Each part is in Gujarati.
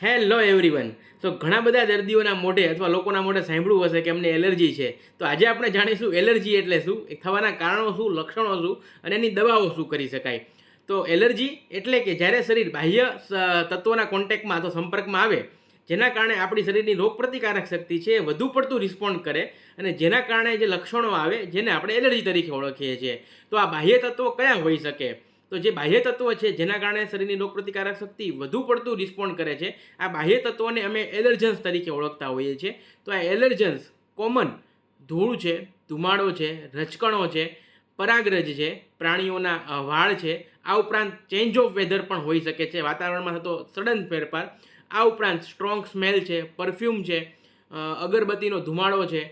Hello everyone. તો ઘણા બધા દર્દીઓના મોઢે અથવા લોકોના મોઢે સાંભળ્યું હશે કે અમને એલર્જી છે. તો આજે આપણે જાણીશું એલર્જી એટલે શું, એ થવાના કારણો શું, લક્ષણો શું અને એની દવાઓ શું કરી શકાય. તો એલર્જી એટલે કે જ્યારે શરીર બાહ્ય તત્વોના કોન્ટેક્ટમાં અથવા સંપર્કમાં આવે, જેના કારણે આપણી શરીરની રોગપ્રતિકારક શક્તિ છે એ વધુ પડતું રિસ્પોન્ડ કરે અને જેના કારણે જે લક્ષણો આવે જેને આપણે એલર્જી તરીકે ઓળખીએ છીએ. તો આ બાહ્ય તત્વો કયા હોઈ શકે? તો જે બાહ્ય તત્વો છે જેના કારણે શરીરની રોગપ્રતિકારક શક્તિ વધુ પડતું રિસ્પોન્ડ કરે છે, આ બાહ્ય તત્વોને અમે એલર્જન્સ તરીકે ઓળખતા હોઈએ છીએ. તો આ એલર્જન્સ કોમન ધૂળ છે, ધુમાડો છે, રજકણો છે, પરાગરજ છે, પ્રાણીઓના વાળ છે, આ ઉપરાંત ચેન્જ ઓફ વેધર પણ હોઈ શકે છે, વાતાવરણમાં થતો સડન ફેરફાર. આ ઉપરાંત સ્ટ્રોંગ સ્મેલ છે, પરફ્યુમ છે, અગરબત્તીનો ધુમાડો છે,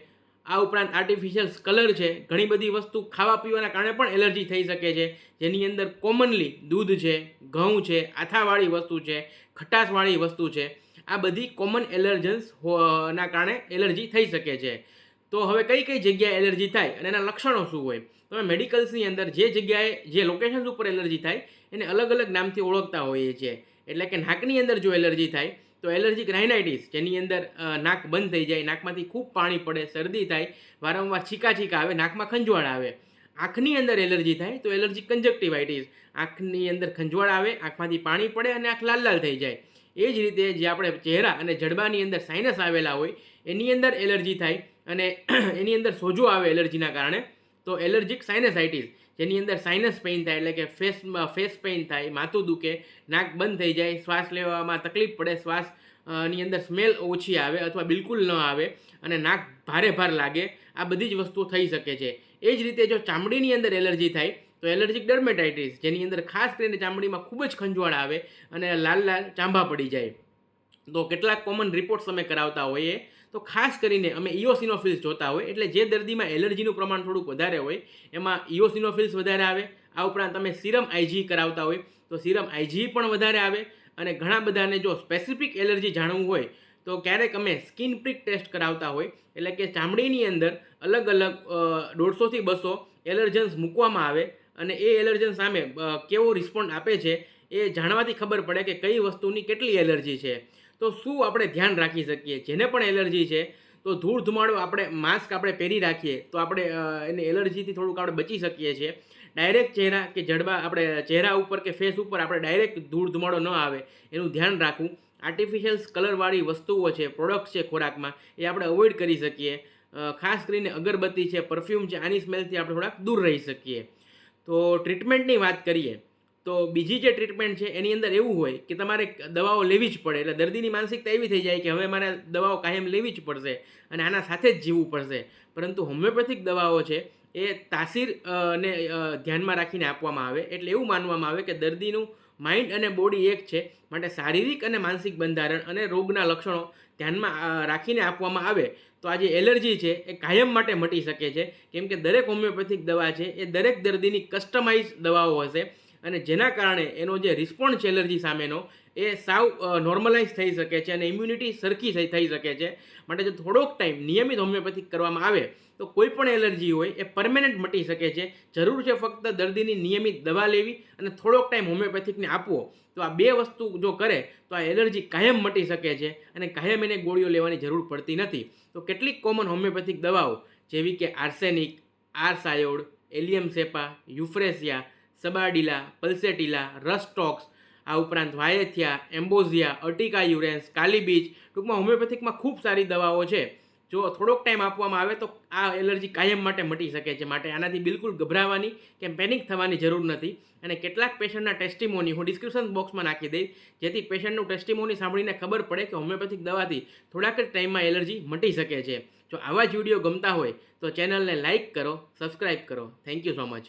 આ ઉપરાંત આર્ટિફિશિયલ કલર છે, ઘણી બધી વસ્તુ ખાવા પીવાના કારણે પણ એલર્જી થઈ શકે છે, જેની અંદર કોમનલી દૂધ છે, ઘઉં છે, આથાવાળી વસ્તુ છે, ખટાશવાળી વસ્તુ છે. આ બધી કોમન એલર્જન્સ ના કારણે એલર્જી થઈ શકે છે. તો હવે કઈ કઈ જગ્યાએ એલર્જી થાય અને એના લક્ષણો શું હોય? તમે મેડિકલ્સની અંદર જે જગ્યાએ જે લોકેશન્સ ઉપર એલર્જી થાય એને અલગ અલગ નામથી ઓળખતા હોઈએ છીએ. એટલે કે નાકની અંદર જો એલર્જી થાય તો એલર્જીક રાઇનાઇટિસ, જેની અંદર નાક બંધ થઈ જાય, નાકમાંથી ખૂબ પાણી પડે, શરદી થાય, વારંવાર છીકા આવે, નાકમાં ખંજવાળ આવે. આંખની અંદર એલર્જી થાય તો એલર્જીક કંજક્ટિવાઇટિસ, આંખની અંદર ખંજવાળ આવે, આંખમાંથી પાણી પડે અને આંખ લાલ લાલ થઈ જાય. એ જ રીતે જે આપણે ચહેરા અને જડબાની અંદર સાઇનસ આવેલા હોય એની અંદર એલર્જી થાય અને એની અંદર સોજો આવે એલર્જીના કારણે, તો એલર્જીક સાઇનસાઇટિસ, જેની અંદર સાઇનસ પેઇન થાય, એટલે કે ફેસ પેઇન થાય, માથું દુખે, નાક બંધ થઈ જાય, શ્વાસ લેવામાં તકલીફ પડે, શ્વાસ ની અંદર સ્મેલ ઓછી આવે અથવા બિલકુલ ન આવે અને નાક ભારે ભાર લાગે, આ બધી જ વસ્તુઓ થઈ શકે છે. એ જ રીતે જો ચામડીની અંદર એલર્જી થાય તો એલર્જીક ડર્મેટાઇટિસ, જેની અંદર ખાસ કરીને ચામડીમાં ખૂબ જ ખંજવાળ આવે અને લાલ લાલ ચાંભા પડી જાય. તો કેટલાક કોમન રિપોર્ટ્સ અમે કરાવતા હોઈએ. તો ખાસ કરીને અમે ઇઓસિનોફિલ્સ જોતા હોય, એટલે જે દર્દીમાં એલર્જીનું પ્રમાણ થોડુંક વધારે હોય એમાં ઇઓસિનોફિલ્સ વધારે આવે. આ ઉપરાંત અમે સીરમ આઈજી કરાવતા હોય તો સીરમ આઈજી પણ વધારે આવે. અને ઘણા બધાને જો સ્પેસિફિક એલર્જી જાણવું હોય તો ક્યારેક અમે સ્કિન પ્રિક ટેસ્ટ કરાવતા હોય, એટલે કે ચામડીની અંદર અલગ અલગ 150થી 200 એલર્જન્સ મૂકવામાં આવે અને એ એલર્જન સામે કેવો રિસ્પોન્ડ આપે છે એ જાણવાથી ખબર પડે કે કઈ વસ્તુની કેટલી એલર્જી છે. તો શું આપણે ધ્યાન રાખી શકીએ? જેને પણ એલર્જી છે તો ધૂળ ધુમાડો આપણે માસ્ક આપણે પહેરી રાખીએ તો આપણે એને એલર્જીથી થોડુંક આપણે બચી શકીએ છીએ. ડાયરેક્ટ ચહેરા કે જડબા આપણે ચહેરા ઉપર કે ફેસ ઉપર આપણે ડાયરેક્ટ ધૂળ ધુમાડો ન આવે એનું ધ્યાન રાખવું. આર્ટિફિશિયલ કલરવાળી વસ્તુઓ છે, પ્રોડક્ટ્સ છે ખોરાકમાં, એ આપણે અવોઇડ કરી શકીએ. ખાસ કરીને અગરબત્તી છે, પરફ્યુમ છે, આની સ્મેલથી આપણે થોડાક દૂર રહી શકીએ. તો ટ્રીટમેન્ટની વાત કરીએ તો બીજી જે ટ્રીટમેન્ટ છે એની અંદર એવું હોય કે તમારે દવાઓ લેવી જ પડે, એટલે દર્દીની માનસિકતા એવી થઈ જાય કે હવે મારે દવાઓ કાયમ લેવી જ પડશે અને આના સાથે જ જીવવું પડશે. પરંતુ હોમિયોપેથિક દવાઓ છે એ તાસીર ને ધ્યાનમાં રાખીને આપવામાં આવે, એટલે એવું માનવામાં આવે કે દર્દીનું માઇન્ડ અને બોડી એક છે, માટે શારીરિક અને માનસિક બંધારણ અને રોગના લક્ષણો ધ્યાનમાં રાખીને આપવામાં આવે તો આ જે એલર્જી છે એ કાયમ માટે મટી શકે છે. કેમ કે દરેક હોમિયોપેથિક દવા છે એ દરેક દર્દીની કસ્ટમાઇઝ દવાઓ હશે અને જેના કારણે એનો જે રિસ્પોન્સ છે એલર્જી સામેનો એ સાવ નોર્મલાઇઝ થઈ શકે છે અને ઇમ્યુનિટી સરખી થઈ શકે છે. માટે જો થોડોક ટાઈમ નિયમિત હોમિયોપેથિક કરવામાં આવે તો કોઈ પણ એલર્જી હોય એ પરમેનન્ટ મટી શકે છે. જરૂર છે ફક્ત દર્દીની નિયમિત દવા લેવી અને થોડોક ટાઈમ હોમિયોપેથિકને આપવો. તો આ બે વસ્તુ જો કરે તો આ એલર્જી કાયમ મટી શકે છે અને કાયમ એને ગોળીઓ લેવાની જરૂર પડતી નથી. તો કેટલીક કોમન હોમિયોપેથિક દવાઓ જેવી કે આર્સેનિક, આર્સાયોડ, એલિયમ સેપા, યુફ્રેસિયા, સબાડીલા, પલ્સેટિલા, રસ્ટોક્સ, આ ઉપરાંત વાયેથિયા, એમ્બોઝિયા, અર્ટિકા યુરેન્સ, કાલીબીજ, ટૂંકમાં હોમિયોપેથિકમાં ખૂબ સારી દવાઓ છે. જો થોડોક ટાઈમ આપવામાં આવે તો આ એલર્જી કાયમ માટે મટી શકે છે. માટે આનાથી બિલકુલ ગભરાવાની કે પેનિક થવાની જરૂર નથી. અને કેટલાક પેશન્ટના ટેસ્ટિમોની હું ડિસ્ક્રિપ્શન બોક્સમાં નાખી દઈશ, જેથી પેશન્ટનું ટેસ્ટિમોની સાંભળીને ખબર પડે કે હોમિયોપેથિક દવાથી થોડાક જ ટાઈમમાં એલર્જી મટી શકે છે. જો આવા જ વિડીયો ગમતા હોય તો ચેનલને લાઇક કરો, સબસ્ક્રાઈબ કરો. Thank you so much.